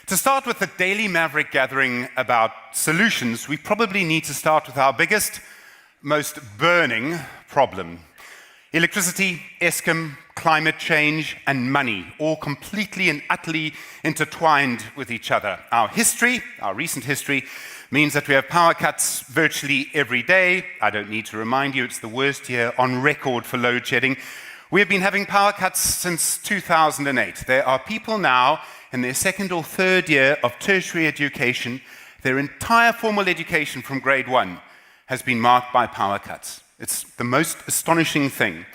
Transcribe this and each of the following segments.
To start with the Daily Maverick gathering about solutions, we probably need to start with our biggest, most burning problem. Electricity, Eskom, climate change, and money, all completely and utterly intertwined with each other. Our history, our recent history, means that we have power cuts virtually every day. I don't need to remind you, it's the worst year on record for load shedding. We have been having power cuts since 2008. There are people now in their second or third year of tertiary education. Their entire formal education from grade 1 has been marked by power cuts. It's the most astonishing thing.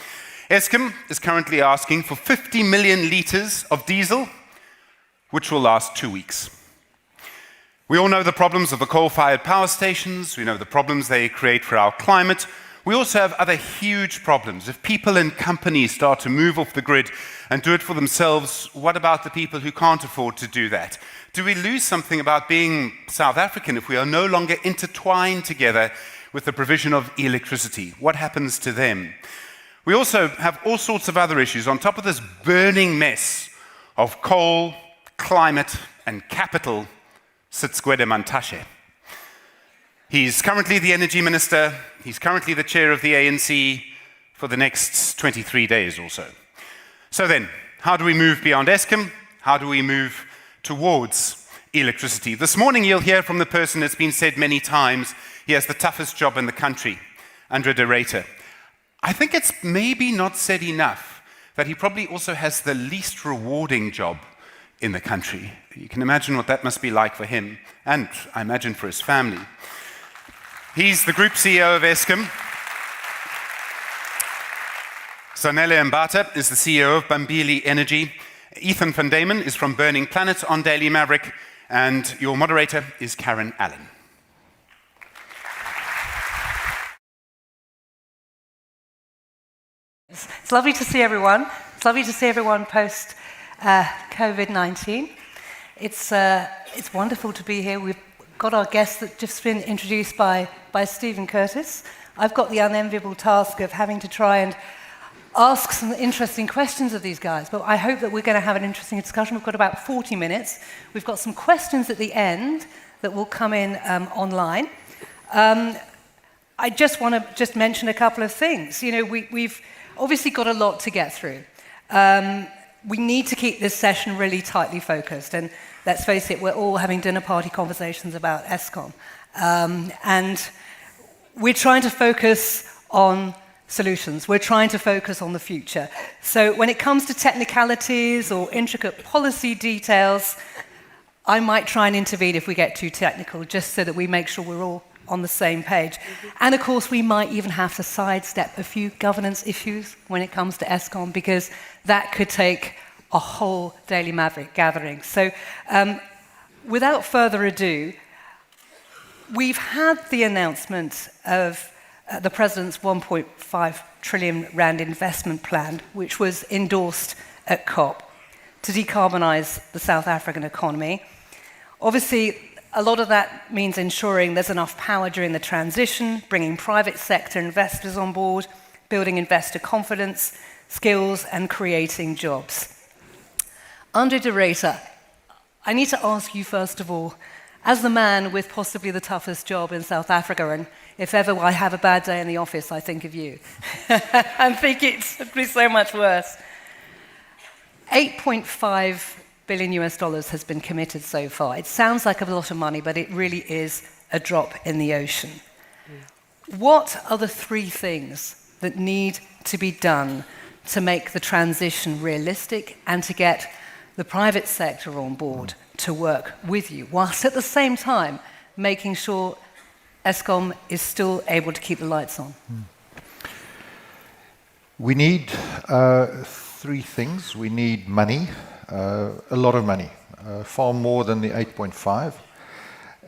Eskom is currently asking for 50 million litres of diesel, which will last 2 weeks. We all know the problems of the coal-fired power stations. We know the problems they create for our climate. We also have other huge problems. If people and companies start to move off the grid and do it for themselves, what about the people who can't afford to do that? Do we lose something about being South African if we are no longer intertwined together with the provision of electricity? What happens to them? We also have all sorts of other issues on top of this burning mess of coal, climate, and capital. Sits Gwede Mantashe. He's currently the energy minister. He's currently the chair of the ANC for the next 23 days or so. So then, how do we move beyond Eskom? How do we move towards electricity? This morning you'll hear from the person that's been said many times, he has the toughest job in the country, under Ruyter. I think it's maybe not said enough that he probably also has the least rewarding job in the country. You can imagine what that must be like for him, and I imagine for his family. He's the Group CEO of Eskom. Zanele Mbatha is the CEO of Bambili Energy. Ethan van Diemen is from Burning Planet on Daily Maverick, and your moderator is Karen Allen. It's lovely to see everyone. It's lovely to see everyone post COVID-19. It's wonderful to be here. We've got our guests that just been introduced by Stephen Curtis. I've got the unenviable task of having to try and ask some interesting questions of these guys, but I hope that we're going to have an interesting discussion. We've got about 40 minutes. We've got some questions at the end that will come in online. I just want to mention a couple of things. You know, we've obviously got a lot to get through. We need to keep this session really tightly focused, and let's face it, we're all having dinner party conversations about Eskom. And we're trying to focus on solutions. We're trying to focus on the future. So when it comes to technicalities or intricate policy details, I might try and intervene if we get too technical, just so that we make sure we're all on the same page. And of course, we might even have to sidestep a few governance issues when it comes to Eskom, because that could take a whole Daily Maverick gathering. So without further ado, we've had the announcement of the President's 1.5 trillion rand investment plan, which was endorsed at COP to decarbonise the South African economy. Obviously, a lot of that means ensuring there's enough power during the transition, bringing private sector investors on board, building investor confidence, skills, and creating jobs. Under Ruyter, I need to ask you first of all, as the man with possibly the toughest job in South Africa, and if ever I have a bad day in the office, I think of you. I think it'd be so much worse. $8.5 billion has been committed so far. It sounds like a lot of money, but it really is a drop in the ocean. What are the three things that need to be done to make the transition realistic and to get the private sector on board to work with you, whilst at the same time making sure Eskom is still able to keep the lights on? We need three things. We need money, a lot of money, far more than the 8.5.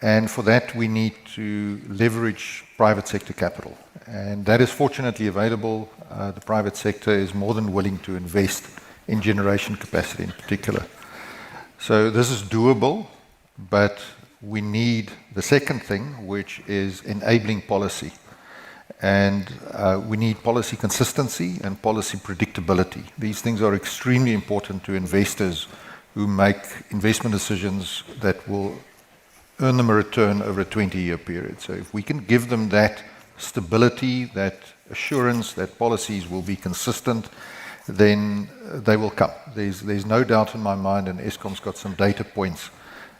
And for that, we need to leverage private sector capital. And that is fortunately available. The private sector is more than willing to invest in generation capacity in particular. So this is doable, but we need the second thing, which is enabling policy. And we need policy consistency and policy predictability. These things are extremely important to investors who make investment decisions that will earn them a return over a 20-year period. So if we can give them that stability, that assurance that policies will be consistent, then they will come. There's no doubt in my mind, and Eskom's got some data points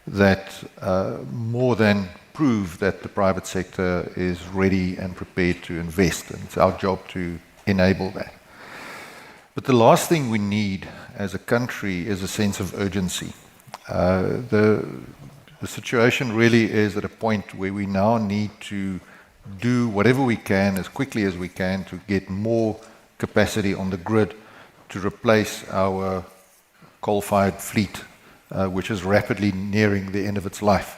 that more than prove that the private sector is ready and prepared to invest, and it's our job to enable that. But the last thing we need as a country is a sense of urgency. The situation really is at a point where we now need to do whatever we can as quickly as we can to get more capacity on the grid to replace our coal-fired fleet, which is rapidly nearing the end of its life.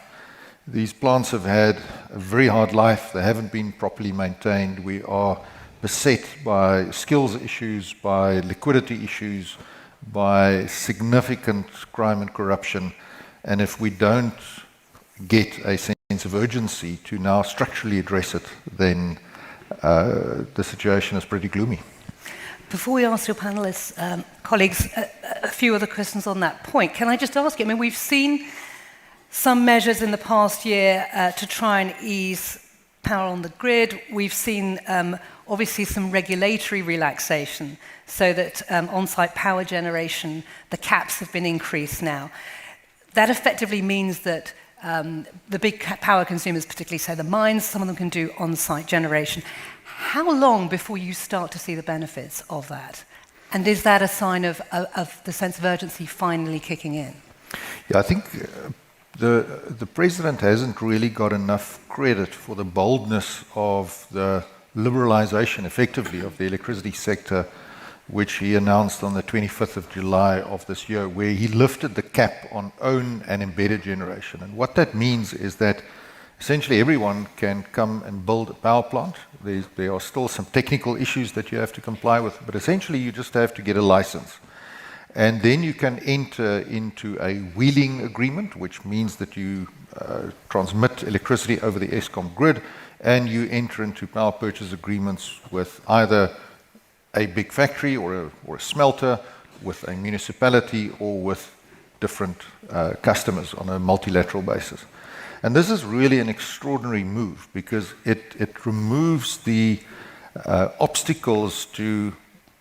These plants have had a very hard life. They haven't been properly maintained. We are beset by skills issues, by liquidity issues, by significant crime and corruption. And if we don't get a sense of urgency to now structurally address it, then the situation is pretty gloomy. Before we ask your panelists, colleagues, a few other questions on that point. Can I just ask you, I mean, we've seen some measures in the past year to try and ease power on the grid. We've seen obviously some regulatory relaxation so that on-site power generation, the caps have been increased now. That effectively means that the big power consumers, particularly say the mines, some of them can do on-site generation. How long before you start to see the benefits of that? And is that a sign of the sense of urgency finally kicking in? Yeah, I think the president hasn't really got enough credit for the boldness of the liberalization, effectively, of the electricity sector, which he announced on the 25th of July of this year, where he lifted the cap on own and embedded generation. And what that means is that essentially everyone can come and build a power plant. There are still some technical issues that you have to comply with, but essentially you just have to get a license. And then you can enter into a wheeling agreement, which means that you transmit electricity over the Eskom grid, and you enter into power purchase agreements with either a big factory or a smelter, with a municipality, or with different customers on a multilateral basis. And this is really an extraordinary move because it removes the obstacles to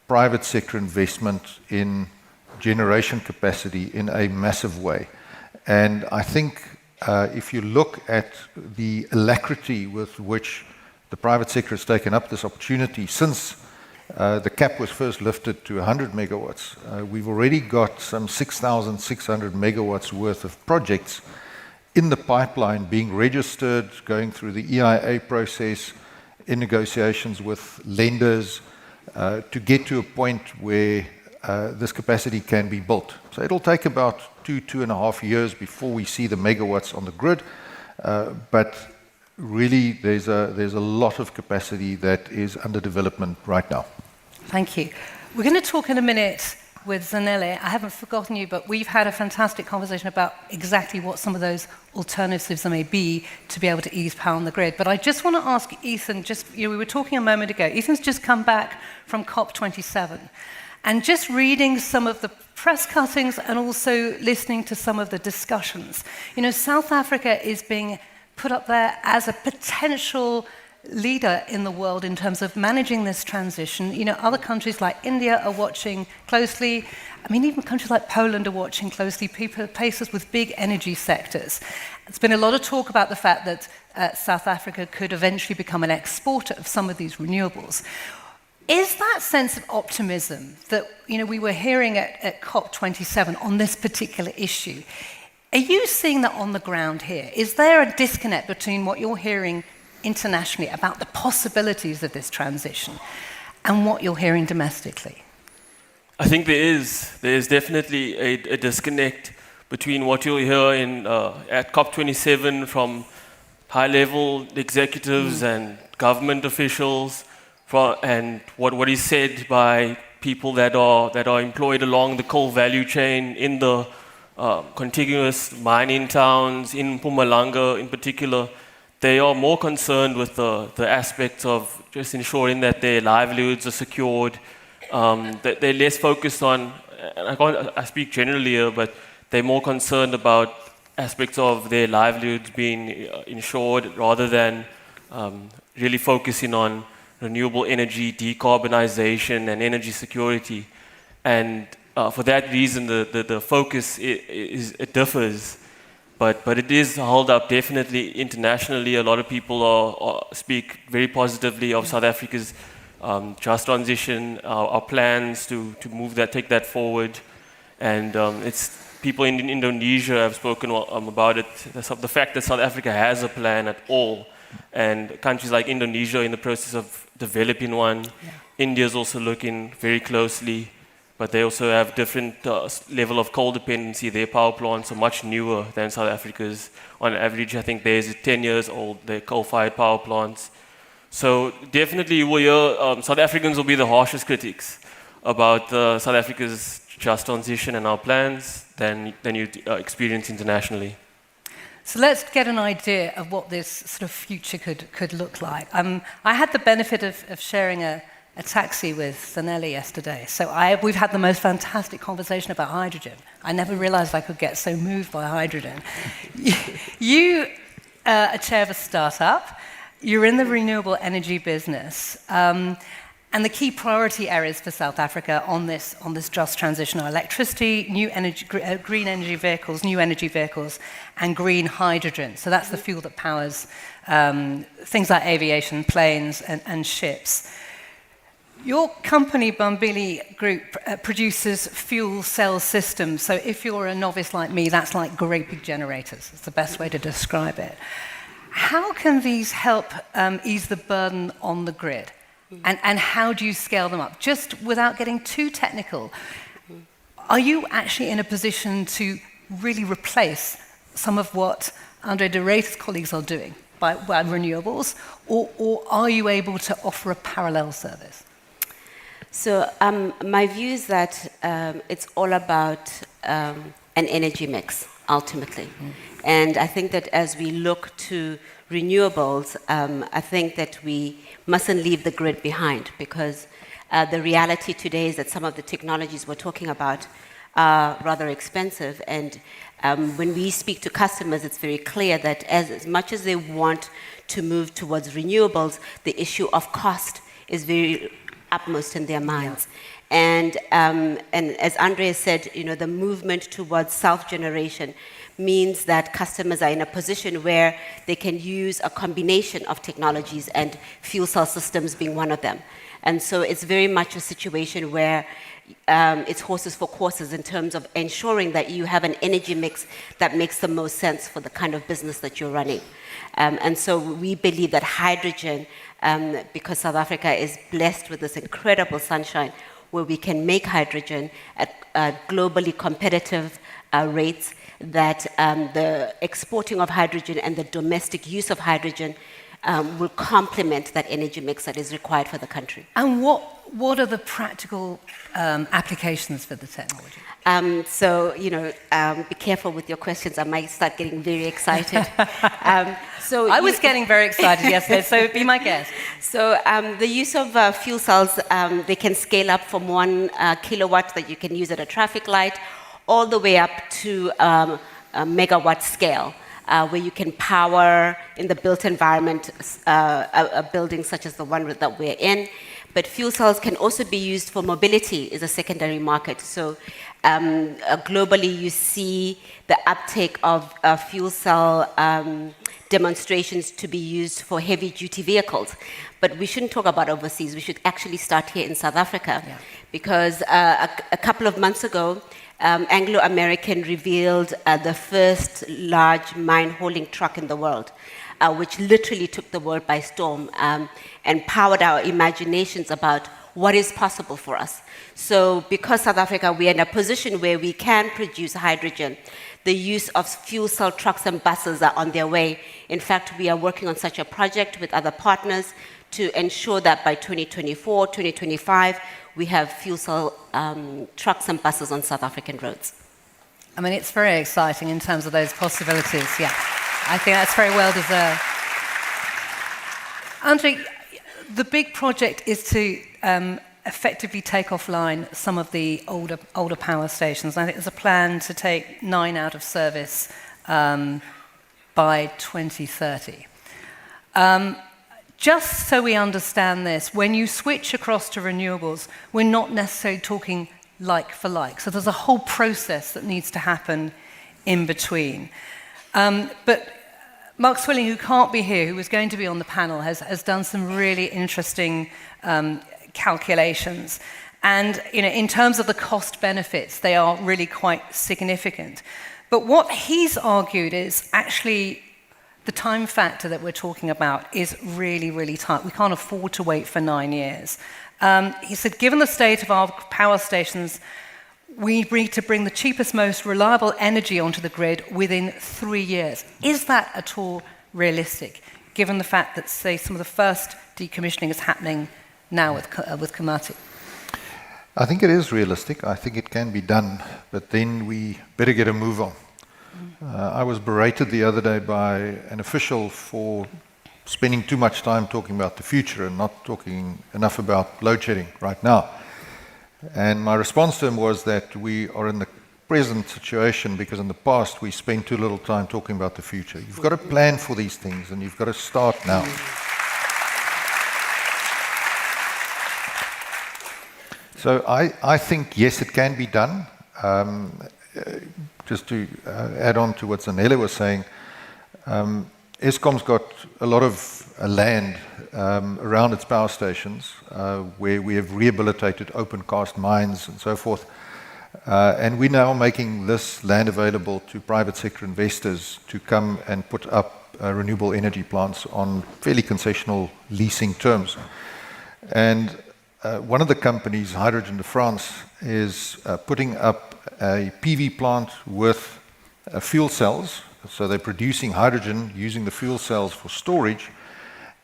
private sector investment in generation capacity in a massive way. And I think if you look at the alacrity with which the private sector has taken up this opportunity since the cap was first lifted to 100 megawatts, we've already got some 6,600 megawatts worth of projects in the pipeline being registered, going through the EIA process, in negotiations with lenders, to get to a point where this capacity can be built. So it'll take about 2.5 years before we see the megawatts on the grid, but really there's a lot of capacity that is under development right now. Thank you. We're going to talk in a minute with Zanele. I haven't forgotten you, but we've had a fantastic conversation about exactly what some of those alternatives there may be to be able to ease power on the grid. But I just want to ask Ethan, we were talking a moment ago, Ethan's just come back from COP27, and just reading some of the press cuttings and also listening to some of the discussions. You know, South Africa is being put up there as a potential leader in the world in terms of managing this transition. You know, other countries like India are watching closely. I mean, even countries like Poland are watching closely, places with big energy sectors. There's been a lot of talk about the fact that South Africa could eventually become an exporter of some of these renewables. Is that sense of optimism that, you know, we were hearing at COP27 on this particular issue, are you seeing that on the ground here? Is there a disconnect between what you're hearing internationally about the possibilities of this transition and what you're hearing domestically? I think there is definitely a disconnect between what you'll hear at COP27 from high-level executives and government officials, and what is said by people that are employed along the coal value chain in the contiguous mining towns in Mpumalanga in particular. They are more concerned with the aspects of just ensuring that their livelihoods are secured, that they're less focused on, and I speak generally here, but they're more concerned about aspects of their livelihoods being ensured rather than really focusing on renewable energy, decarbonization, and energy security. And for that reason, the focus it differs. But it is held up definitely internationally. A lot of people speak very positively of South Africa's just transition, our plans to move that, take that forward. And it's people in Indonesia have spoken about it, the fact that South Africa has a plan at all. And countries like Indonesia are in the process of developing one. Yeah. India is also looking very closely. But they also have different level of coal dependency. Their power plants are much newer than South Africa's. On average, I think theirs is 10 years old, their coal-fired power plants. So definitely you will hear, South Africans will be the harshest critics about South Africa's just transition and our plans than you experience internationally. So let's get an idea of what this sort of future could look like. I had the benefit of sharing a taxi with Zanele yesterday. So we've had the most fantastic conversation about hydrogen. I never realized I could get so moved by hydrogen. You are chair of a startup. You're in the renewable energy business. And the key priority areas for South Africa on this just transition are electricity, green energy vehicles, new energy vehicles, and green hydrogen. So that's the fuel that powers things like aviation, planes, and ships. Your company, Bambili Group, produces fuel cell systems. So if you're a novice like me, that's like great big generators. It's the best way to describe it. How can these help ease the burden on the grid? And how do you scale them up? Just without getting too technical, are you actually in a position to really replace some of what Andre de Ruyter's colleagues are doing by renewables? Or are you able to offer a parallel service? So my view is that it's all about an energy mix, ultimately. And I think that as we look to renewables, I think that we mustn't leave the grid behind, because the reality today is that some of the technologies we're talking about are rather expensive. And when we speak to customers, it's very clear that as much as they want to move towards renewables, the issue of cost is very upmost in their minds. Yeah. And as Andre said, the movement towards self-generation means that customers are in a position where they can use a combination of technologies, and fuel cell systems being one of them. And so it's very much a situation where it's horses for courses in terms of ensuring that you have an energy mix that makes the most sense for the kind of business that you're running. And so we believe that hydrogen, because South Africa is blessed with this incredible sunshine, where we can make hydrogen at globally competitive rates, that the exporting of hydrogen and the domestic use of hydrogen will complement that energy mix that is required for the country. And what are the practical applications for the technology? Be careful with your questions. I might start getting very excited. I was getting very excited yesterday, so be my guest. So the use of fuel cells, they can scale up from 1 kilowatt that you can use at a traffic light, all the way up to a megawatt scale, where you can power in the built environment a building such as the one that we're in. But fuel cells can also be used for mobility, is a secondary market. So globally, you see the uptake of fuel cell demonstrations to be used for heavy-duty vehicles. But we shouldn't talk about overseas. We should actually start here in South Africa. Yeah. Because a couple of months ago, Anglo American revealed the first large mine-hauling truck in the world, which literally took the world by storm and powered our imaginations about what is possible for us. So because South Africa, we are in a position where we can produce hydrogen, the use of fuel cell trucks and buses are on their way. In fact, we are working on such a project with other partners to ensure that by 2024, 2025, we have fuel cell trucks and buses on South African roads. I mean, it's very exciting in terms of those possibilities, yeah. I think that's very well deserved. Andre, the big project is to effectively take offline some of the older power stations. I think there's a plan to take 9 out of service by 2030. Just so we understand this, when you switch across to renewables, we're not necessarily talking like for like. So there's a whole process that needs to happen in between. But Mark Swilling, who can't be here, who was going to be on the panel, has done some really interesting calculations. And in terms of the cost benefits, they are really quite significant. But what he's argued is actually the time factor that we're talking about is really, really tight. We can't afford to wait for 9 years. He said, given the state of our power stations, we need to bring the cheapest, most reliable energy onto the grid within 3 years. Is that at all realistic, given the fact that, say, some of the first decommissioning is happening now with Komati? I think it is realistic. I think it can be done, but then we better get a move on. I was berated the other day by an official for spending too much time talking about the future and not talking enough about load shedding right now. And my response to him was that we are in the present situation because in the past we spent too little time talking about the future. You've got to plan for these things and you've got to start now. So I think, yes, it can be done. Just to add on to what Zanele was saying, Eskom's got a lot of land around its power stations where we have rehabilitated open cast mines and so forth. And we're now making this land available to private sector investors to come and put up renewable energy plants on fairly concessional leasing terms. And one of the companies, Hydrogen de France, is putting up a PV plant with fuel cells. So they're producing hydrogen using the fuel cells for storage.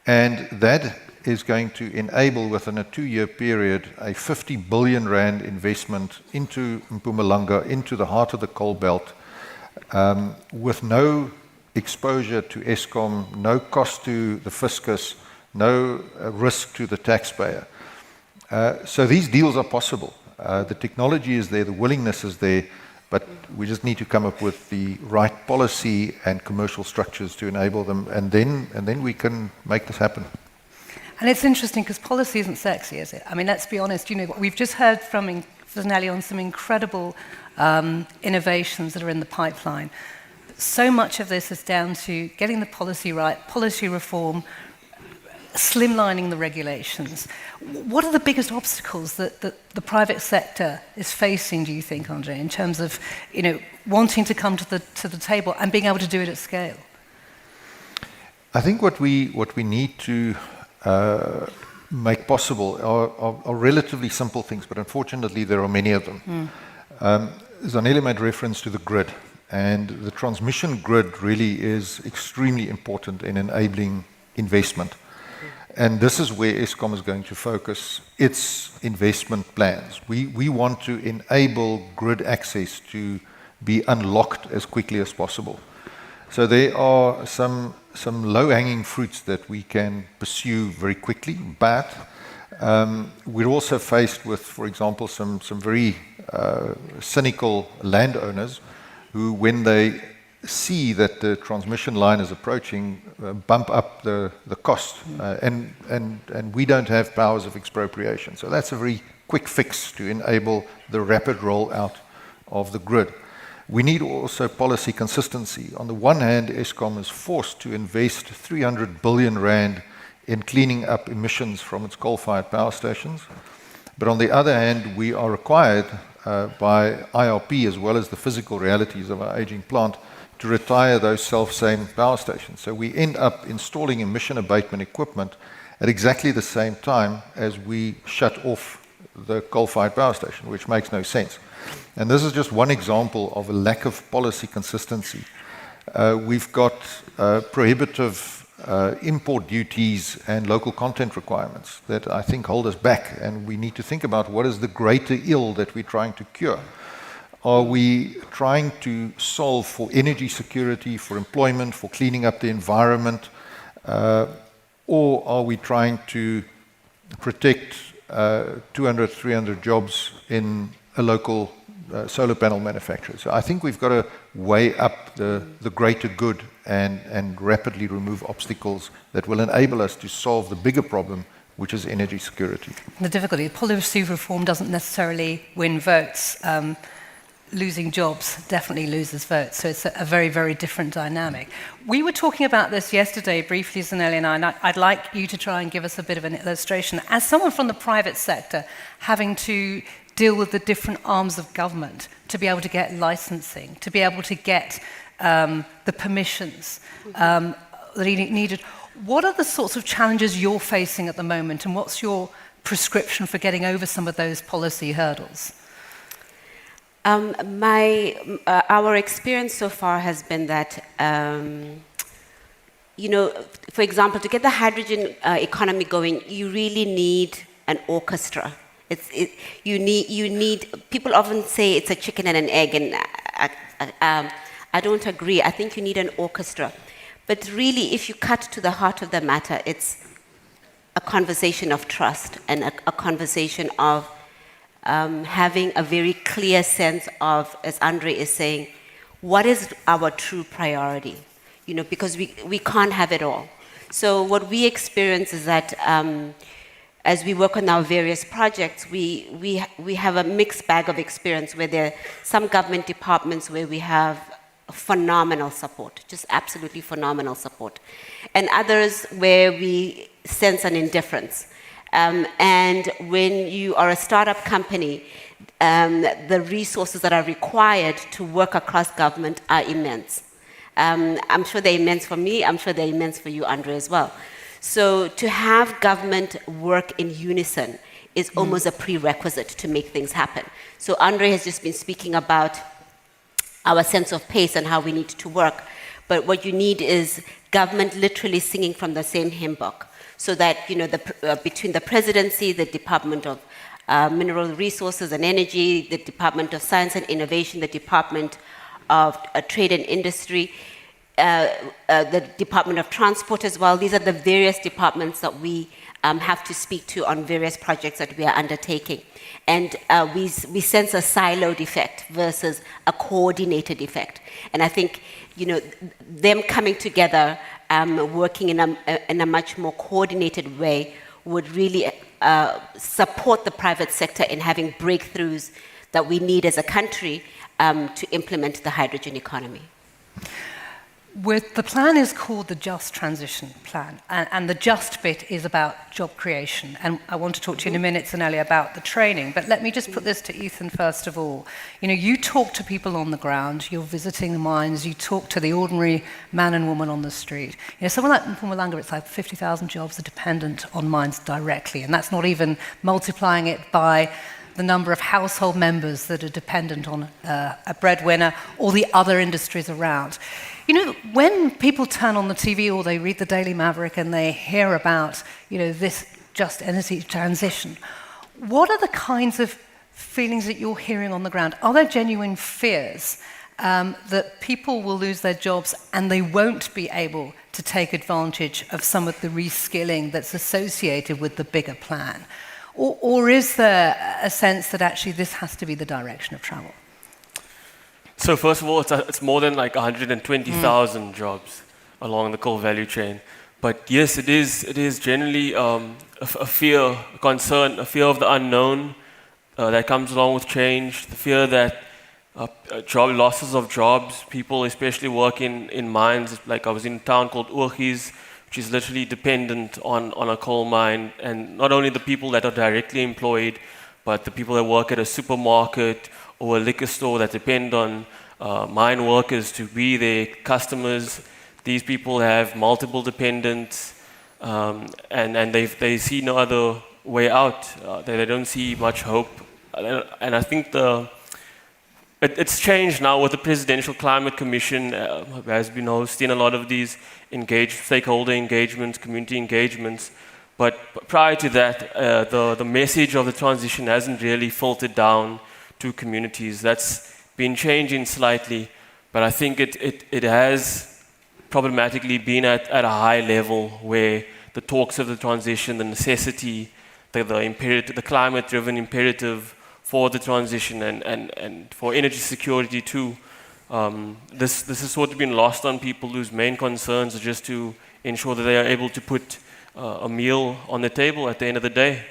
And that is going to enable, within a 2-year period, a 50 billion rand investment into Mpumalanga, into the heart of the coal belt, with no exposure to Eskom, no cost to the fiscus, no risk to the taxpayer. So these deals are possible. The technology is there, the willingness is there, but we just need to come up with the right policy and commercial structures to enable them, and then we can make this happen. And it's interesting because policy isn't sexy, is it? I mean, let's be honest. We've just heard from Zanele on some incredible innovations that are in the pipeline. So much of this is down to getting the policy right, policy reform, slimlining the regulations. What are the biggest obstacles that the private sector is facing, do you think, Andre, in terms of wanting to come to the table and being able to do it at scale? I think what we need to make possible are relatively simple things, but unfortunately there are many of them. Zanele made reference to the grid, and the transmission grid really is extremely important in enabling investment. And this is where Eskom is going to focus its investment plans. We want to enable grid access to be unlocked as quickly as possible. So there are some low-hanging fruits that we can pursue very quickly, but we're also faced with, for example, some very cynical landowners who, when they see that the transmission line is approaching, bump up the cost, and we don't have powers of expropriation. So that's a very quick fix to enable the rapid rollout of the grid. We need also policy consistency. On the one hand, Eskom is forced to invest 300 billion rand in cleaning up emissions from its coal-fired power stations. But on the other hand, we are required by IRP, as well as the physical realities of our aging plant, to retire those self-same power stations. So we end up installing emission abatement equipment at exactly the same time as we shut off the coal-fired power station, which makes no sense. And this is just one example of a lack of policy consistency. We've got prohibitive import duties and local content requirements that I think hold us back, and we need to think about what is the greater ill that we're trying to cure. Are we trying to solve for energy security, for employment, for cleaning up the environment, or are we trying to protect 200, 300 jobs in a local solar panel manufacturer. So I think we've got to weigh up the greater good and rapidly remove obstacles that will enable us to solve the bigger problem, which is energy security. The difficulty, policy reform doesn't necessarily win votes. Losing jobs definitely loses votes, so it's a very, very different dynamic. We were talking about this yesterday briefly, Zanele and I, and I'd like you to try and give us a bit of an illustration. As someone from the private sector, having to deal with the different arms of government to be able to get licensing, to be able to get the permissions that are needed, what are the sorts of challenges you're facing at the moment, and what's your prescription for getting over some of those policy hurdles? Our experience so far has been that, for example, to get the hydrogen economy going, you really need an orchestra. You need. People often say it's a chicken and an egg, and I don't agree. I think you need an orchestra. But really, if you cut to the heart of the matter, it's a conversation of trust and a conversation of having a very clear sense of, as Andre is saying, what is our true priority? Because we can't have it all. So what we experience is that as we work on our various projects, we have a mixed bag of experience where there are some government departments where we have phenomenal support, just absolutely phenomenal support, and others where we sense an indifference. And when you are a startup company, the resources that are required to work across government are immense. I'm sure they're immense for me, I'm sure they're immense for you, Andre, as well. So to have government work in unison is almost a prerequisite to make things happen. So Andre has just been speaking about our sense of pace and how we need to work. But what you need is government literally singing from the same hymn book. So that, between the presidency, the Department of Mineral Resources and Energy, the Department of Science and Innovation, the Department of Trade and Industry, the Department of Transport as well. These are the various departments that we have to speak to on various projects that we are undertaking. And we sense a siloed effect versus a coordinated effect. And I think, them coming together, working in a much more coordinated way would really support the private sector in having breakthroughs that we need as a country to implement the hydrogen economy. The plan is called the Just Transition Plan, and the just bit is about job creation. And I want to talk to you in a minute, Zanele, about the training. But let me just put this to Ethan first of all. You talk to people on the ground, you're visiting the mines, you talk to the ordinary man and woman on the street. Someone like Mpumalanga, it's like 50,000 jobs are dependent on mines directly, and that's not even multiplying it by the number of household members that are dependent on a breadwinner or the other industries around. When people turn on the TV or they read the Daily Maverick and they hear about, this just energy transition, what are the kinds of feelings that you're hearing on the ground? Are there genuine fears that people will lose their jobs and they won't be able to take advantage of some of the reskilling that's associated with the bigger plan? Or is there a sense that actually this has to be the direction of travel? So first of all, it's more than like 120,000 jobs along the coal value chain. But yes, it is generally a fear, a concern, a fear of the unknown that comes along with change, the fear that job losses of jobs, people especially working in mines, like I was in a town called Oorgies, which is literally dependent on a coal mine, and not only the people that are directly employed, but the people that work at a supermarket or a liquor store that depend on mine workers to be their customers. These people have multiple dependents, and they see no other way out. They don't see much hope. And I think it's changed now with the Presidential Climate Commission, has been hosting a lot of these stakeholder engagements, community engagements. But prior to that, the message of the transition hasn't really filtered down to communities. That's been changing slightly, but I think it has problematically been at a high level where the talks of the transition, the necessity the climate-driven imperative for the transition and for energy security too. This has sort of been lost on people whose main concerns are just to ensure that they are able to put a meal on the table at the end of the day.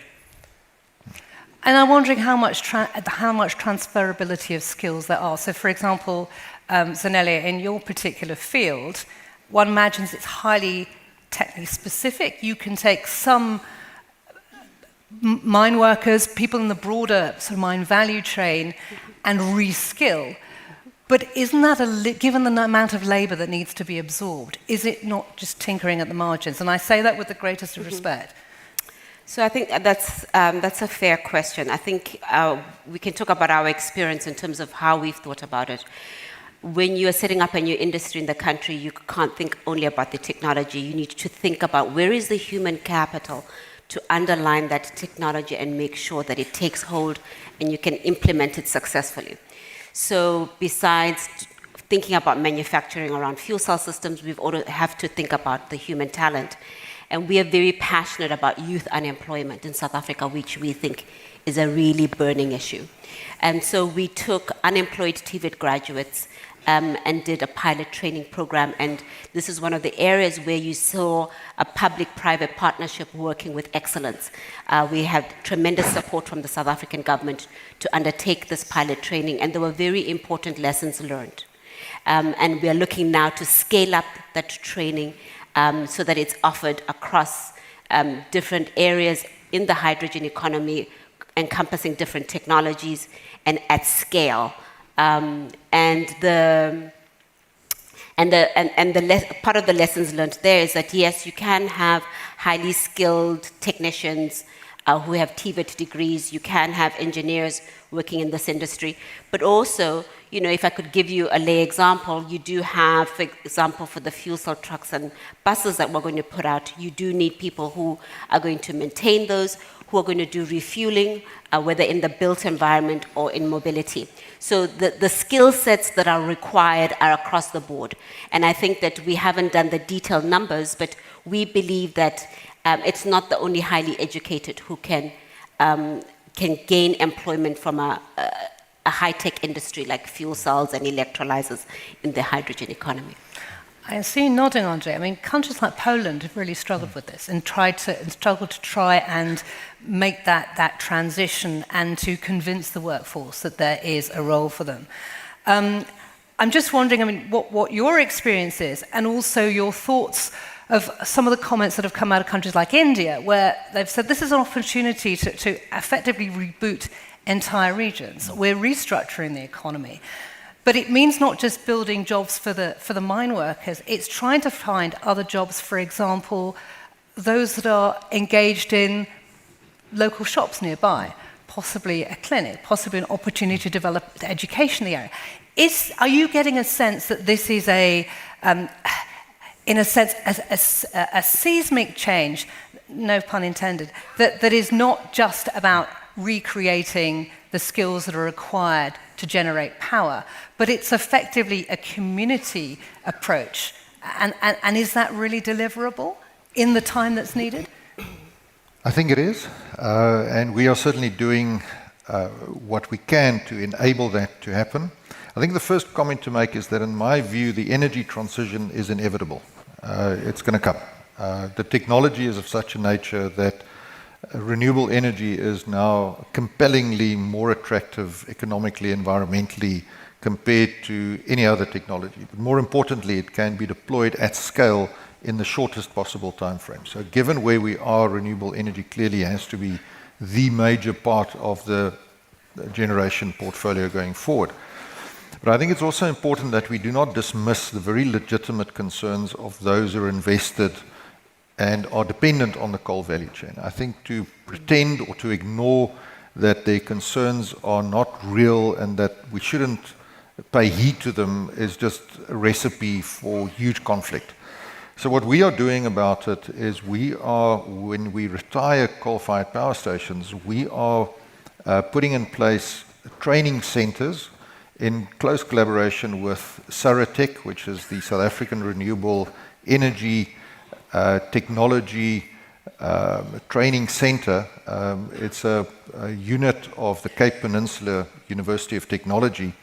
And I'm wondering how much transferability of skills there are. So, for example, Zanele, in your particular field, one imagines it's highly technically specific. You can take some mine workers, people in the broader sort of mine value chain, and reskill. But isn't that, given the amount of labour that needs to be absorbed, is it not just tinkering at the margins? And I say that with the greatest of respect. So I think that's a fair question. I think we can talk about our experience in terms of how we've thought about it. When you are setting up a new industry in the country, you can't think only about the technology. You need to think about where is the human capital to underline that technology and make sure that it takes hold and you can implement it successfully. So besides thinking about manufacturing around fuel cell systems, we also have to think about the human talent. And we are very passionate about youth unemployment in South Africa, which we think is a really burning issue. And so we took unemployed TVET graduates and did a pilot training program. And this is one of the areas where you saw a public-private partnership working with excellence. We had tremendous support from the South African government to undertake this pilot training, and there were very important lessons learned. And we are looking now to scale up that training so that it's offered across different areas in the hydrogen economy, encompassing different technologies and at scale. Part of the lessons learned there is that yes, you can have highly skilled technicians who have TVET degrees. You can have engineers working in this industry, but also, you know, if I could give you a lay example, you do have, for example, for the fuel cell trucks and buses that we're going to put out, you do need people who are going to maintain those, who are going to do refueling, whether in the built environment or in mobility. So the skill sets that are required are across the board. And I think that we haven't done the detailed numbers, but we believe that it's not the only highly educated who can gain employment from a high-tech industry like fuel cells and electrolyzers in the hydrogen economy. I see you nodding, Andre. I mean, countries like Poland have really struggled with this and struggled to try and make that transition and to convince the workforce that there is a role for them. I'm just wondering, I mean, what your experience is, and also your thoughts of some of the comments that have come out of countries like India, where they've said this is an opportunity to effectively reboot entire regions. We're restructuring the economy. But it means not just building jobs for the mine workers, it's trying to find other jobs, for example, those that are engaged in local shops nearby, possibly a clinic, possibly an opportunity to develop education in the area. Are you getting a sense that this is in a sense, a seismic change, no pun intended, that is not just about recreating the skills that are required to generate power, but it's effectively a community approach. And is that really deliverable in the time that's needed? I think it is, and we are certainly doing what we can to enable that to happen. I think the first comment to make is that in my view, the energy transition is inevitable. It's going to come. The technology is of such a nature that renewable energy is now compellingly more attractive economically, environmentally, compared to any other technology. But more importantly, it can be deployed at scale in the shortest possible time frame. So given where we are, renewable energy clearly has to be the major part of the generation portfolio going forward. But I think it's also important that we do not dismiss the very legitimate concerns of those who are invested and are dependent on the coal value chain. I think to pretend or to ignore that their concerns are not real and that we shouldn't pay heed to them is just a recipe for huge conflict. So what we are doing about it is when we retire coal-fired power stations, we are putting in place training centers in close collaboration with Saratech, which is the South African Renewable Energy Technology training center. It's a unit of the Cape Peninsula University of Technology,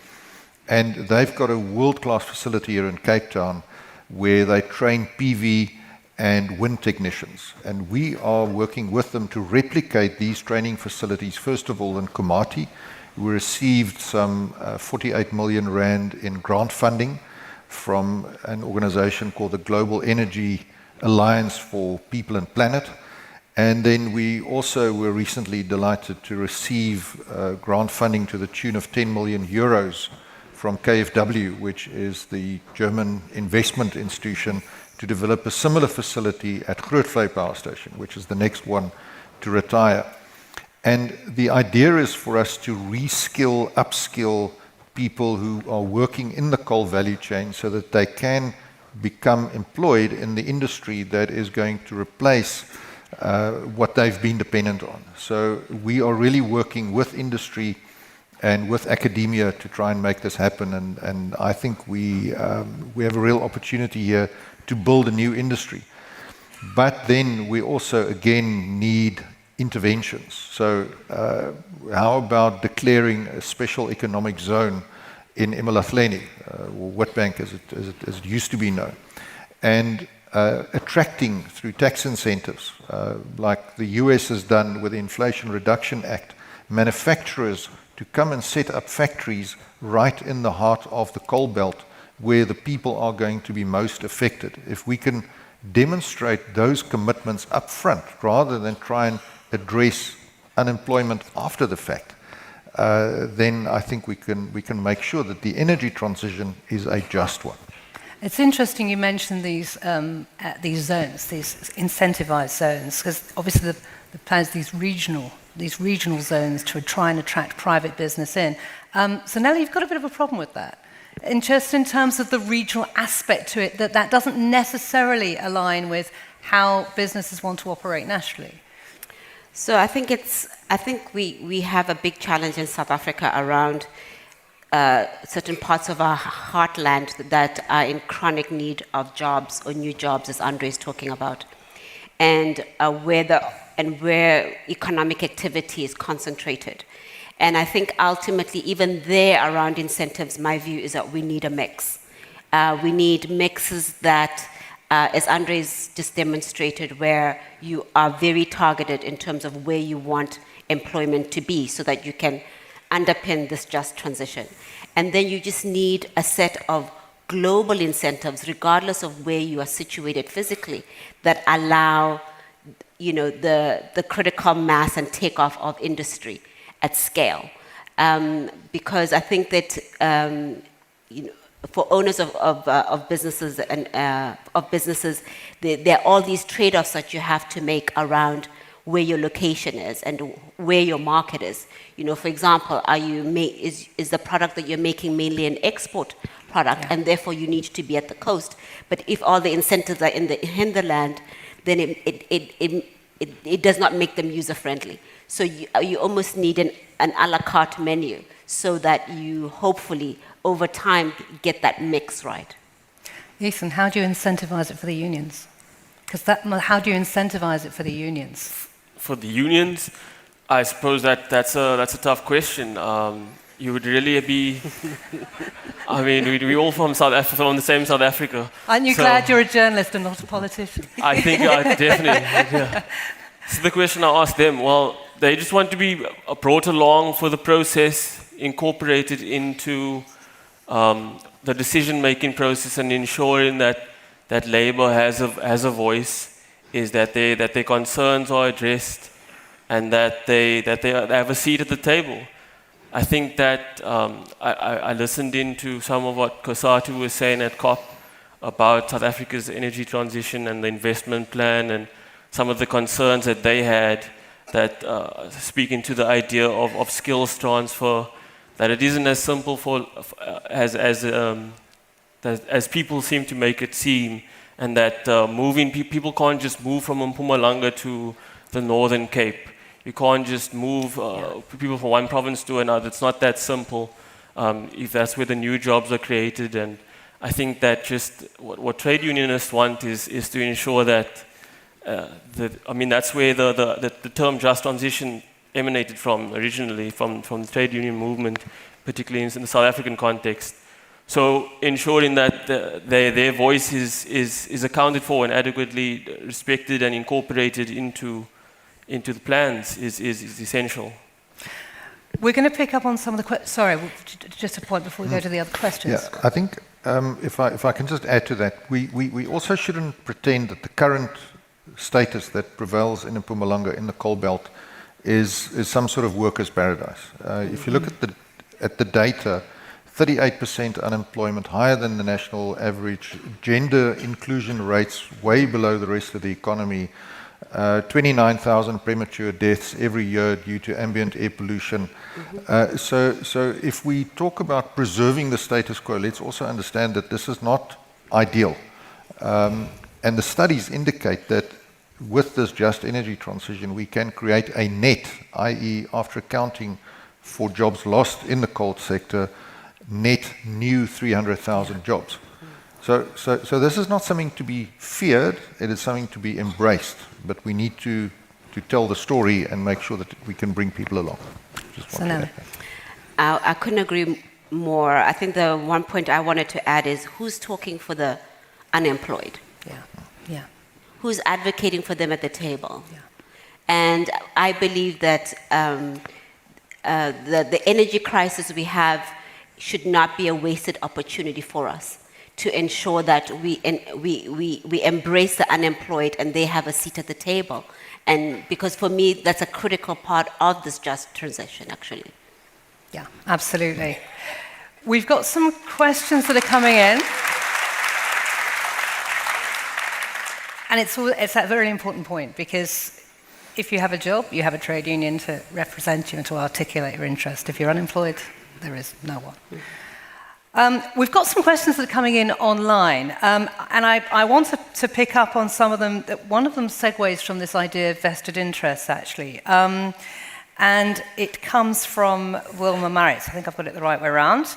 and they've got a world-class facility here in Cape Town where they train PV and wind technicians. And we are working with them to replicate these training facilities, first of all in Komati. We received some 48 million rand in grant funding from an organization called the Global Energy Alliance for People and Planet. And then we also were recently delighted to receive grant funding to the tune of 10 million euros from KfW, which is the German investment institution, to develop a similar facility at Grootvlei Power Station, which is the next one to retire. And the idea is for us to reskill, upskill people who are working in the coal value chain so that they can become employed in the industry that is going to replace what they've been dependent on. So we are really working with industry and with academia to try and make this happen. And I think we have a real opportunity here to build a new industry. But then we also, again, need interventions. So how about declaring a special economic zone in eMalahleni, or Witbank as it used to be known, and attracting through tax incentives, like the US has done with the Inflation Reduction Act, manufacturers to come and set up factories right in the heart of the coal belt where the people are going to be most affected. If we can demonstrate those commitments up front rather than try and address unemployment after the fact, then I think we can make sure that the energy transition is a just one. It's interesting you mentioned these zones, these incentivized zones, because obviously the plans, these regional zones to try and attract private business in. So Nelly, you've got a bit of a problem with that. Just in terms of the regional aspect to it, that doesn't necessarily align with how businesses want to operate nationally. So I think we have a big challenge in South Africa around certain parts of our heartland that are in chronic need of jobs or new jobs, as Andre is talking about, and where economic activity is concentrated. And I think ultimately, even there around incentives, my view is that we need a mix. We need mixes that, as Andre's just demonstrated, where you are very targeted in terms of where you want employment to be so that you can underpin this just transition. And then you just need a set of global incentives, regardless of where you are situated physically, that allow the critical mass and takeoff of industry at scale. Because I think that for owners of businesses there are all these trade-offs that you have to make around where your location is and where your market is. For example, is the product that you're making mainly an export product, and therefore you need to be at the coast? But if all the incentives are in the hinterland, then it does not make them user-friendly. So you almost need an a la carte menu so that you hopefully over time get that mix right. Ethan, how do you incentivize it for the unions? How do you incentivize it for the unions? For the unions, I suppose that's a tough question. You would really be. I mean, we all from South Africa, from the same South Africa. Aren't you glad you're a journalist and not a politician? I think definitely. Yeah. So the question I asked them, well, they just want to be brought along for the process, incorporated into the decision-making process, and ensuring that Labour has a voice, is that their concerns are addressed, and that they have a seat at the table. I think that I listened into some of what Kosatu was saying at COP about South Africa's energy transition and the investment plan, and some of the concerns that they had, that speaking to the idea of skills transfer, that it isn't as simple as people seem to make it seem, and that people can't just move from Mpumalanga to the Northern Cape. You can't just move people from one province to another. It's not that simple. If that's where the new jobs are created, and I think that just what trade unionists want is to ensure that That's where the term just transition emanated from originally, from the trade union movement, particularly in the South African context. So ensuring that their voice is accounted for and adequately respected and incorporated into the plans is essential. We're going to pick up on some of the questions. Sorry, just a point before we go to the other questions. Yeah, I think if I can just add to that, we also shouldn't pretend that the current status that prevails in Mpumalanga in the coal belt is some sort of workers' paradise. If you look at the data, 38% unemployment, higher than the national average, gender inclusion rates way below the rest of the economy, 29,000 premature deaths every year due to ambient air pollution. So if we talk about preserving the status quo, let's also understand that this is not ideal. And the studies indicate that with this just energy transition, we can create a net, i.e. after accounting for jobs lost in the coal sector, net new 300,000 jobs. So this is not something to be feared, it is something to be embraced, but we need to tell the story and make sure that we can bring people along. Zanele. I couldn't agree more. I think the one point I wanted to add is who's talking for the unemployed? Yeah. Who's advocating for them at the table? Yeah. And I believe that the energy crisis we have should not be a wasted opportunity for us to ensure that we embrace the unemployed and they have a seat at the table. And because for me, that's a critical part of this just transition, actually. Yeah, absolutely. We've got some questions that are coming in. And it's a very important point, because if you have a job, you have a trade union to represent you and to articulate your interest. If you're unemployed, there is no one. We've got some questions that are coming in online, and I want to pick up on some of them. One of them segues from this idea of vested interests, actually. And it comes from Wilma Maritz. I think I've got it the right way around.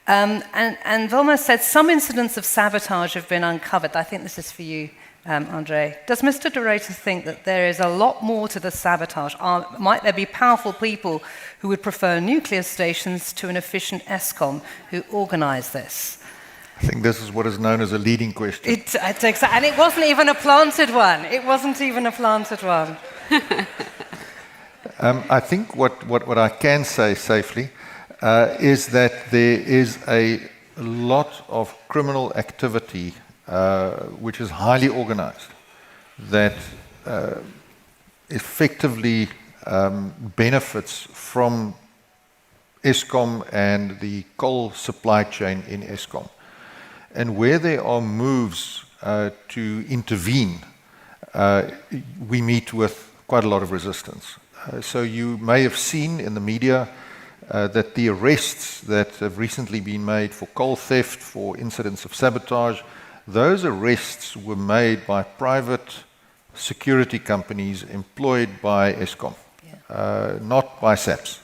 And Wilma said, some incidents of sabotage have been uncovered. I think this is for you, Andre. Does Mr. de Ruyter think that there is a lot more to the sabotage? Might there be powerful people who would prefer nuclear stations to an efficient Eskom who organise this? I think this is what is known as a leading question. And it wasn't even a planted one. It wasn't even a planted one. I think what I can say safely is that there is a lot of criminal activity which is highly organized, that effectively benefits from Eskom and the coal supply chain in Eskom. And where there are moves to intervene, we meet with quite a lot of resistance. So you may have seen in the media that the arrests that have recently been made for coal theft, for incidents of sabotage, those arrests were made by private security companies employed by Eskom, not by SAPS.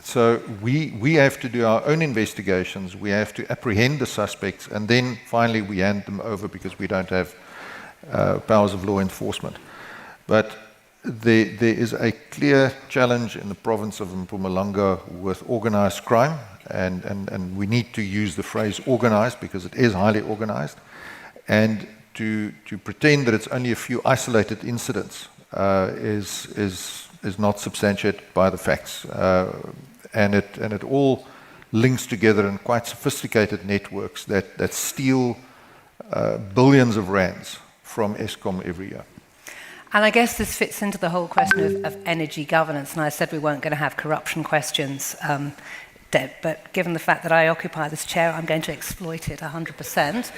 So we have to do our own investigations, we have to apprehend the suspects, and then finally we hand them over because we don't have powers of law enforcement. But there is a clear challenge in the province of Mpumalanga with organized crime, and we need to use the phrase organized because it is highly organized, and to pretend that it's only a few isolated incidents is not substantiated by the facts, and it all links together in quite sophisticated networks that steal billions of rands from Eskom every year. And I guess this fits into the whole question of energy governance. And I said we weren't going to have corruption questions, but given the fact that I occupy this chair, I'm going to exploit it 100%.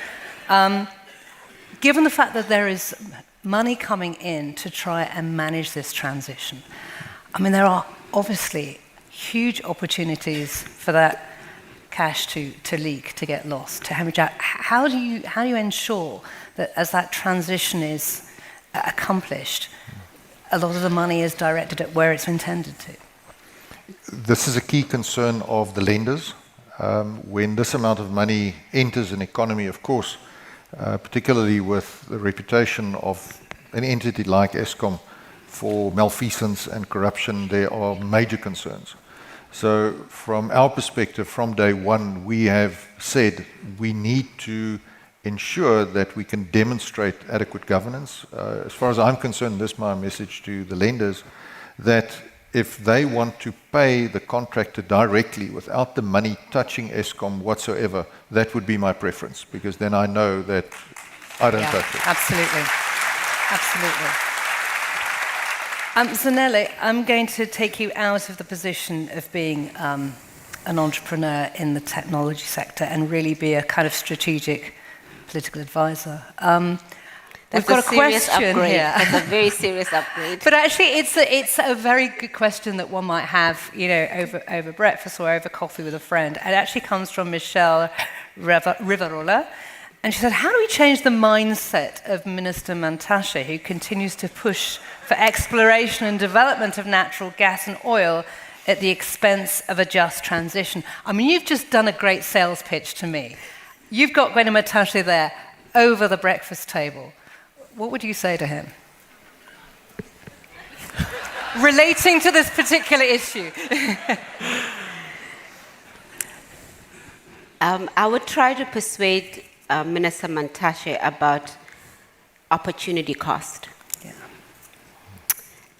Given the fact that there is money coming in to try and manage this transition, I mean, there are obviously huge opportunities for that cash to leak, to get lost, to hemorrhage out. How do you ensure that as that transition is accomplished, a lot of the money is directed at where it's intended to? This is a key concern of the lenders. When this amount of money enters an economy, of course, particularly with the reputation of an entity like Eskom for malfeasance and corruption, there are major concerns. So from our perspective, from day one, we have said we need to ensure that we can demonstrate adequate governance. As far as I'm concerned, this is my message to the lenders, that if they want to pay the contractor directly without the money touching Eskom whatsoever, that would be my preference, because then I know that I don't touch it. Absolutely. Absolutely. Zanele, I'm going to take you out of the position of being an entrepreneur in the technology sector and really be a kind of strategic political advisor. We've got a question here. That's a very serious upgrade. But actually, it's a very good question that one might have, over breakfast or over coffee with a friend. It actually comes from Michelle Rivarola. And she said, how do we change the mindset of Minister Mbatha, who continues to push for exploration and development of natural gas and oil at the expense of a just transition? I mean, you've just done a great sales pitch to me. You've got Gwena Mbatha there over the breakfast table. What would you say to him? Relating to this particular issue. I would try to persuade Minister Mbatha about opportunity cost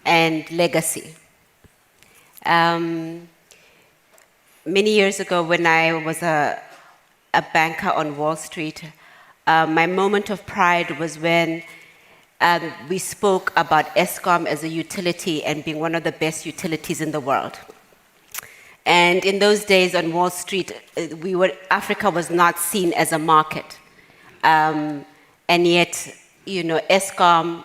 and legacy. Many years ago, when I was a banker on Wall Street, my moment of pride was when we spoke about Eskom as a utility and being one of the best utilities in the world. And in those days on Wall Street, Africa was not seen as a market. And yet, Eskom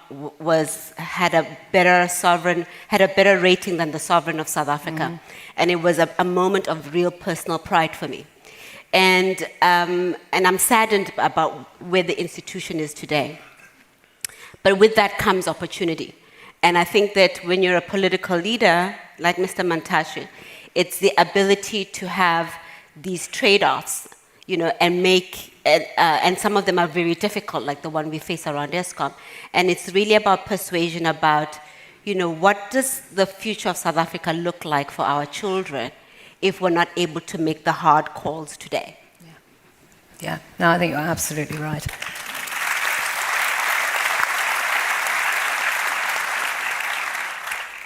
had a better rating than the sovereign of South Africa. And it was a moment of real personal pride for me. And I'm saddened about where the institution is today. But with that comes opportunity. And I think that when you're a political leader, like Mr. Mbatha, it's the ability to have these trade-offs, and make, and some of them are very difficult, like the one we face around Eskom. And it's really about persuasion about, what does the future of South Africa look like for our children if we're not able to make the hard calls today? Yeah, no, I think you're absolutely right.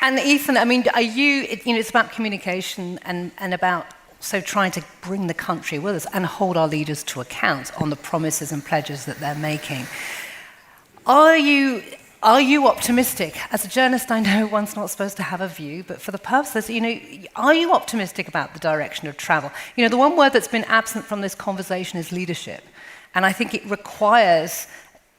And Ethan, I mean, it's about communication and about trying to bring the country with us and hold our leaders to account on the promises and pledges that they're making. Are you optimistic? As a journalist, I know one's not supposed to have a view, but for the purposes, are you optimistic about the direction of travel? The one word that's been absent from this conversation is leadership. And I think it requires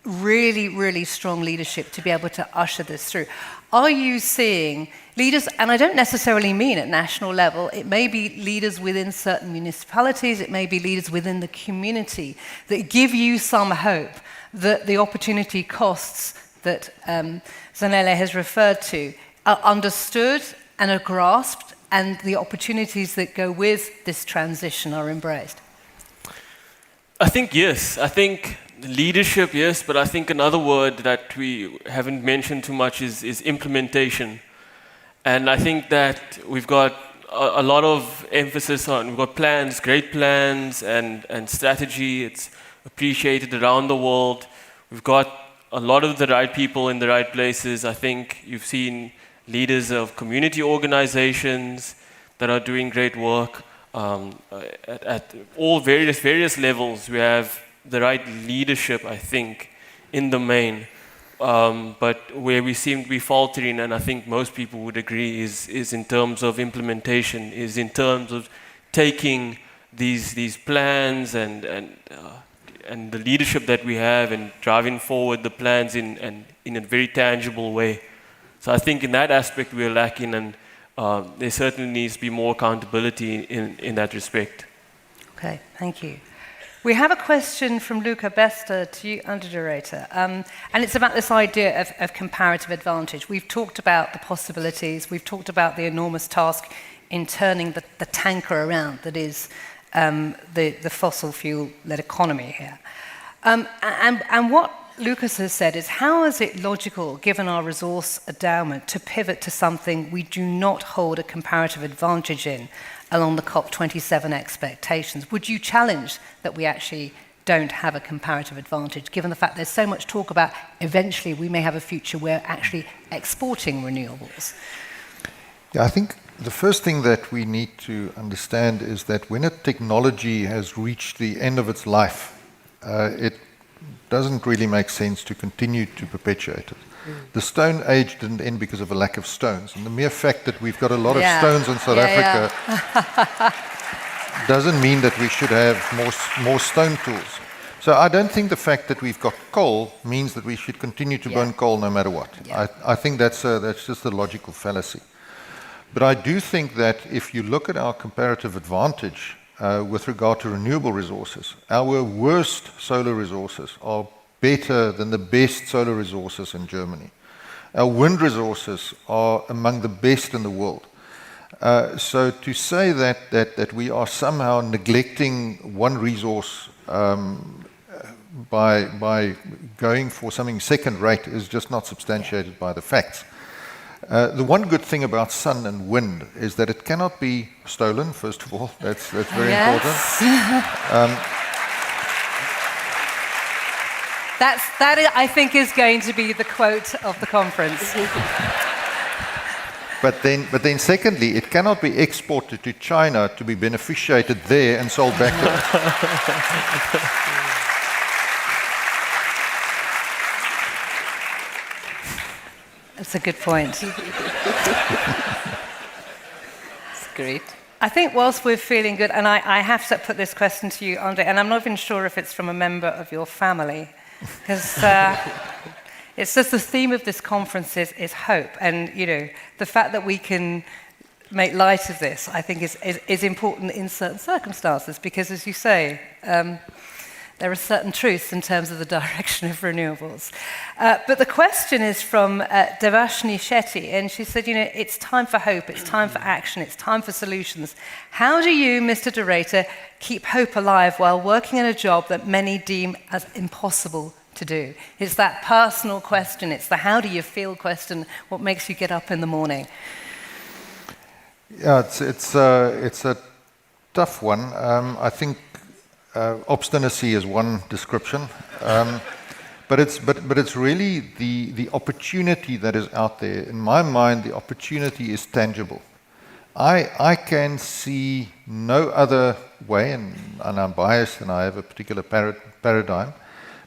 really, really strong leadership to be able to usher this through. Are you seeing leaders, and I don't necessarily mean at national level, it may be leaders within certain municipalities, it may be leaders within the community that give you some hope that the opportunity costs that Zanele has referred to are understood and are grasped, and the opportunities that go with this transition are embraced? I think yes. I think leadership, yes, but I think another word that we haven't mentioned too much is implementation. And I think that we've got a lot of emphasis on, we've got plans, great plans and strategy. It's appreciated around the world. We've got a lot of the right people in the right places. I think you've seen leaders of community organizations that are doing great work. At all various levels, we have the right leadership, I think, in the main. But where we seem to be faltering, and I think most people would agree, is in terms of implementation, is in terms of taking these plans and the leadership that we have and driving forward the plans in a very tangible way. So I think in that aspect we're lacking, and there certainly needs to be more accountability in that respect. Okay, thank you. We have a question from Luca Besta to you, Underdirector, and it's about this idea of comparative advantage. We've talked about the possibilities, we've talked about the enormous task in turning the tanker around that is the fossil fuel-led economy here. And what Lucas has said is, how is it logical, given our resource endowment, to pivot to something we do not hold a comparative advantage in along the COP27 expectations? Would you challenge that we actually don't have a comparative advantage, given the fact there's so much talk about eventually we may have a future where actually exporting renewables? Yeah, I think the first thing that we need to understand is that when a technology has reached the end of its life, it doesn't really make sense to continue to perpetuate it. The Stone Age didn't end because of a lack of stones, and the mere fact that we've got a lot of stones in South Africa doesn't mean that we should have more stone tools. So I don't think the fact that we've got coal means that we should continue to burn coal no matter what. I think that's just a logical fallacy. But I do think that if you look at our comparative advantage with regard to renewable resources, our worst solar resources are better than the best solar resources in Germany. Our wind resources are among the best in the world. So to say that we are somehow neglecting one resource by going for something second rate is just not substantiated by the facts. The one good thing about sun and wind is that it cannot be stolen, first of all. That's very important. That, I think, is going to be the quote of the conference. But then secondly, it cannot be exported to China to be beneficiated there and sold back to us. That's a good point. It's great. I think whilst we're feeling good, and I have to put this question to you, Andre, and I'm not even sure if it's from a member of your family, because it's just the theme of this conference is hope. And, you know, the fact that we can make light of this, I think, is important in certain circumstances, because, as you say, there are certain truths in terms of the direction of renewables. But the question is from Devashni Shetty, and she said, you know, it's time for hope, it's time for action, it's time for solutions. How do you, Mr. De Ruyter, keep hope alive while working in a job that many deem as impossible to do? It's that personal question, it's the how do you feel question, what makes you get up in the morning? Yeah, it's a tough one. I think obstinacy is one description, but it's really the opportunity that is out there. In my mind, the opportunity is tangible. I can see no other way, and I'm biased and I have a particular paradigm,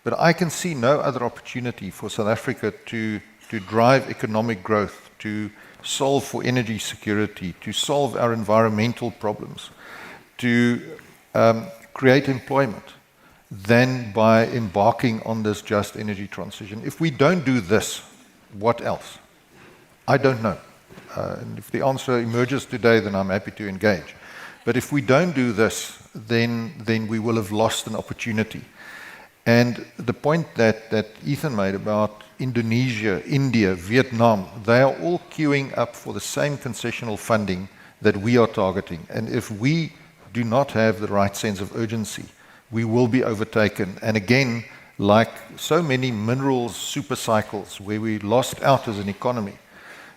but I can see no other opportunity for South Africa to drive economic growth, to solve for energy security, to solve our environmental problems, to create employment, than by embarking on this just energy transition. If we don't do this, what else? I don't know. And if the answer emerges today, then I'm happy to engage. But if we don't do this, then we will have lost an opportunity. And the point that Ethan made about Indonesia, India, Vietnam, they are all queuing up for the same concessional funding that we are targeting. And if we do not have the right sense of urgency, we will be overtaken. And again, like so many minerals super cycles where we lost out as an economy,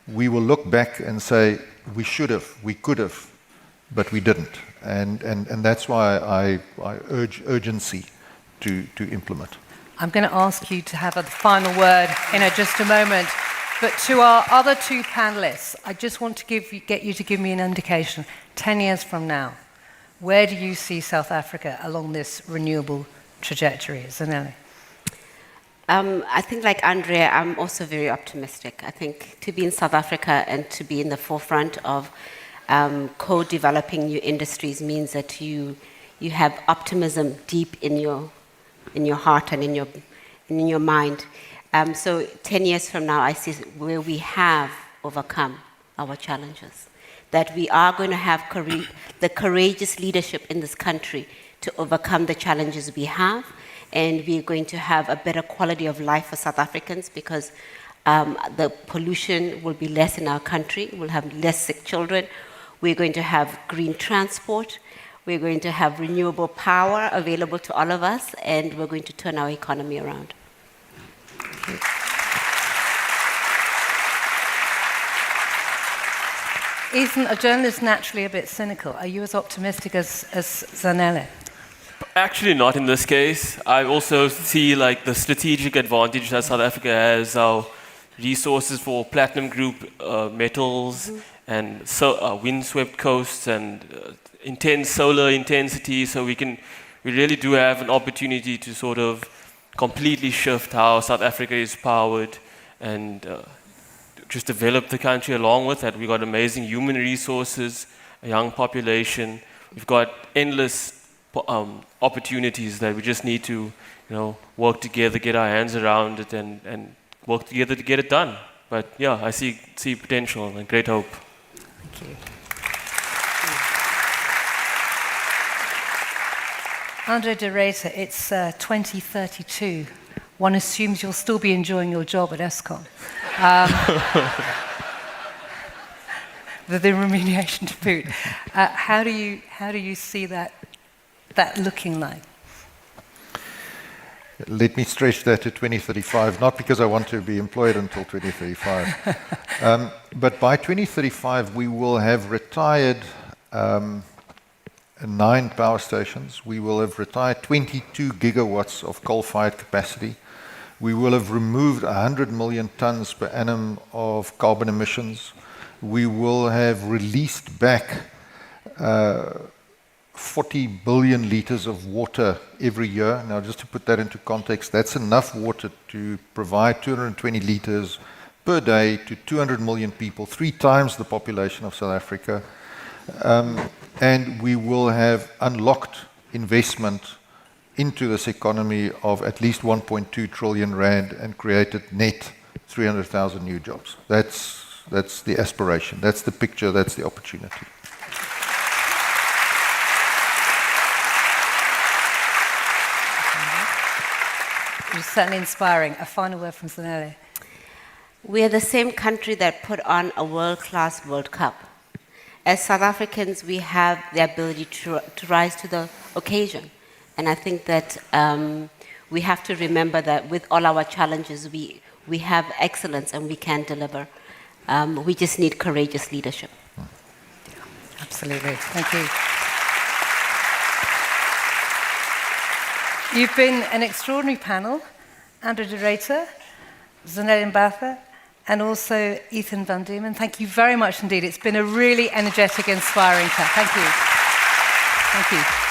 we will look back and say, we should have, we could have, but we didn't. And that's why I urge urgency to implement. I'm going to ask you to have a final word in just a moment. But to our other two panelists, I just want to get you to give me an indication. 10 years from now, where do you see South Africa along this renewable trajectory? Zanele? I think, like Andrea, I'm also very optimistic. I think to be in South Africa and to be in the forefront of co-developing new industries means that you have optimism deep in your heart and in your mind. So 10 years from now, I see where we have overcome our challenges, that we are going to have the courageous leadership in this country to overcome the challenges we have, and we're going to have a better quality of life for South Africans because the pollution will be less in our country, we'll have less sick children, we're going to have green transport, we're going to have renewable power available to all of us, and we're going to turn our economy around. you. Ethan, a journalist naturally a bit cynical. Are you as optimistic as Zanele? Actually, not in this case. I also see like the strategic advantage that South Africa has, our resources for platinum group metals and windswept coasts and intense solar intensity. So we really do have an opportunity to sort of completely shift how South Africa is powered and just develop the country along with that. We've got amazing human resources, a young population. We've got endless opportunities that we just need to, work together, get our hands around it, and work together to get it done. But yeah, I see potential and great hope. Thank you. Andre de Ruyter, it's 2032. One assumes you'll still be enjoying your job at Eskom. The remuneration to boot. How do you see that looking like? Let me stretch that to 2035, not because I want to be employed until 2035. But by 2035, we will have retired 9 power stations. We will have retired 22 gigawatts of coal-fired capacity. We will have removed 100 million tons per annum of carbon emissions. We will have released back 40 billion liters of water every year. Now, just to put that into context, that's enough water to provide 220 liters per day to 200 million people, 3 times the population of South Africa. And we will have unlocked investment into this economy of at least 1.2 trillion rand and created net 300,000 new jobs. That's the aspiration, that's the picture, that's the opportunity. It's certainly inspiring. A final word from Zanele. We are the same country that put on a world-class World Cup. As South Africans, we have the ability to rise to the occasion. And I think that we have to remember that with all our challenges, we have excellence and we can deliver. We just need courageous leadership. Absolutely. Thank you. You've been an extraordinary panel. Andre de Ruyter, Zanele Mbatha, and also Ethan van Diemen. Thank you very much indeed. It's been a really energetic, inspiring chat. Thank you. Thank you.